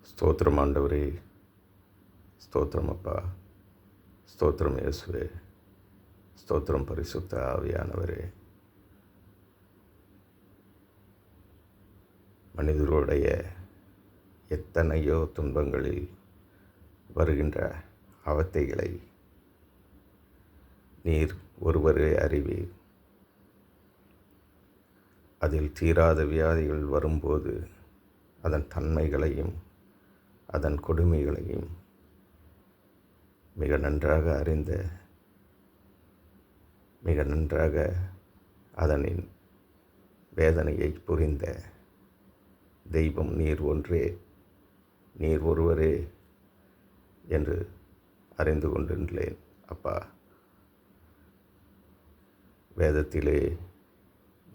ஸ்தோத்திரம் ஆண்டவரே, ஸ்தோத்திரம் அப்பா, ஸ்தோத்திரம் இயேசுவே, ஸ்தோத்திரம் பரிசுத்த ஆவியானவரே. மனிதருடைய எத்தனையோ துன்பங்களில் வருகின்ற அவத்தைகளை நீர் ஒருவரே அறிவீர். அதில் தீராத வியாதிகள் வரும்போது அதன் தன்மைகளையும் அதன் கொடுமைகளையும் மிக நன்றாக அறிந்த, மிக நன்றாக அதனின் வேதனையை புரிந்த தெய்வம் நீர் ஒன்றே, நீர் ஒருவரே என்று அறிந்து கொண்டிருந்தேன் அப்பா. வேதத்திலே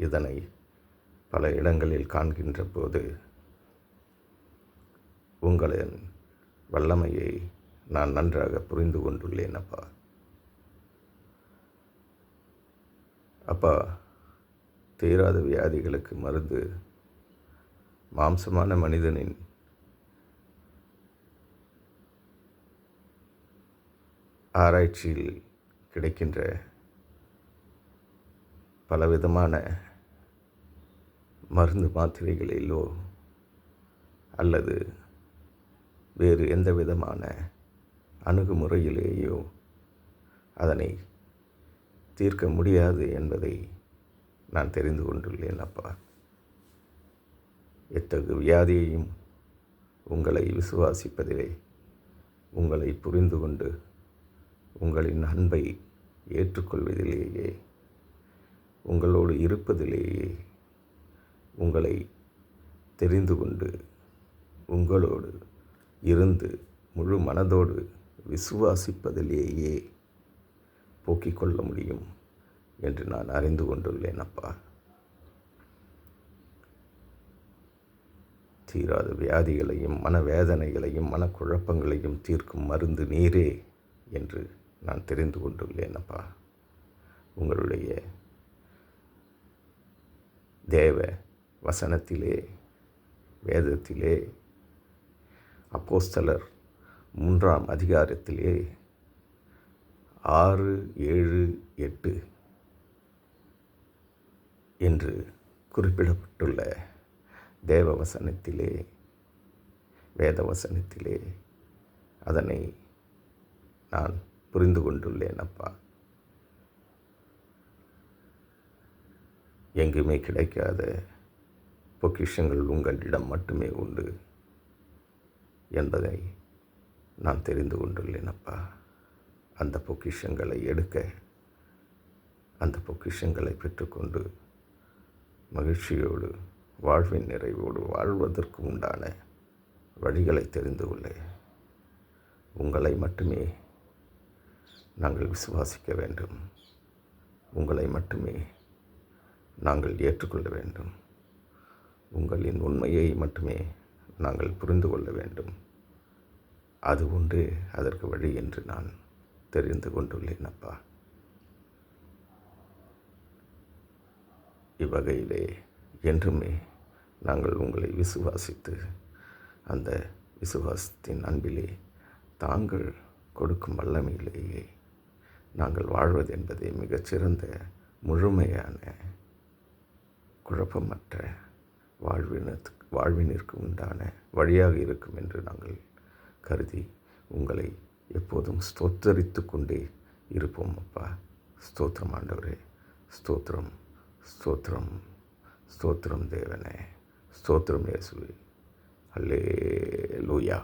இதனை பல இடங்களில் காண்கின்ற போது உங்களின் வல்லமையை நான் நன்றாக புரிந்து கொண்டுள்ளேன் அப்பா. அப்பா, தீராத வியாதிகளுக்கு மருந்து மாம்சமான மனிதனின் ஆராய்ச்சியில் கிடைக்கின்ற பலவிதமான மருந்து மாத்திரைகளிலோ அல்லது வேறு எந்த விதமான அணுகுமுறையிலேயோ அதனை தீர்க்க முடியாது என்பதை நான் தெரிந்து கொண்டுள்ளேன் அப்பா. எத்தகு வியாதியையும் உங்களை விசுவாசிப்பதிலே, உங்களை புரிந்து கொண்டு உங்களின் அன்பை ஏற்றுக்கொள்வதிலேயே, உங்களோடு இருப்பதிலேயே, உங்களை தெரிந்து கொண்டு உங்களோடு இருந்து முழு மனதோடு விசுவாசிப்பதிலேயே போக்கிக் கொள்ள முடியும் என்று நான் அறிந்து கொண்டுள்ளேன் அப்பா. தீராத வியாதிகளையும் மனவேதனைகளையும் மனக்குழப்பங்களையும் தீர்க்கும் மருந்து நீரே என்று நான் தெரிந்து கொண்டுள்ளேன் அப்பா. உங்களுடைய தேவ வசனத்திலே, வேதத்திலே, அப்போஸ்தலர் 3ஆம் அதிகாரத்திலே 6, 7, 8 என்று குறிப்பிடப்பட்டுள்ள தேவ வசனத்திலே, வேத வசனத்திலே அதனை நான் புரிந்து கொண்டுள்ளேன் அப்பா. எங்குமே கிடைக்காத பொக்கிஷங்கள் உங்களிடம் மட்டுமே உண்டு என்பதை நான் தெரிந்து கொண்டுள்ளேன் அப்பா. அந்த பொக்கிஷங்களை எடுக்க, அந்த பொக்கிஷங்களை பெற்றுக்கொண்டு மகிழ்ச்சியோடு வாழ்வின் நிறைவோடு வாழ்வதற்கு உண்டான வழிகளை தெரிந்து கொள்ள உங்களை மட்டுமே நாங்கள் விசுவாசிக்க வேண்டும். உங்களை மட்டுமே நாங்கள் ஏற்றுக்கொள்ள வேண்டும். உங்களின் உண்மையை மட்டுமே நாங்கள் புரிந்து கொள்ள வேண்டும். அது ஒன்றே அதற்கு வழி என்று நான் தெரிந்து கொண்டுள்ளேன் அப்பா. இவ்வகையிலே என்றுமே நாங்கள் உங்களை விசுவாசித்து, அந்த விசுவாசத்தின் அன்பிலே தாங்கள் கொடுக்கும் வல்லமையிலேயே நாங்கள் வாழ்வது என்பதே மிகச்சிறந்த, முழுமையான, குழப்பமற்ற வாழ்வினிற்கு உண்டான வழியாக இருக்கும் என்று நாங்கள் கருதி உங்களை எப்போதும் ஸ்தோத்தரித்து கொண்டே இருப்போம் அப்பா. ஸ்தோத்திரம் ஆண்டவரே, ஸ்தோத்திரம், ஸ்தோத்திரம், ஸ்தோத்திரம் தேவனே, ஸ்தோத்திரம் இயேசுவே. அல்லேலூயா.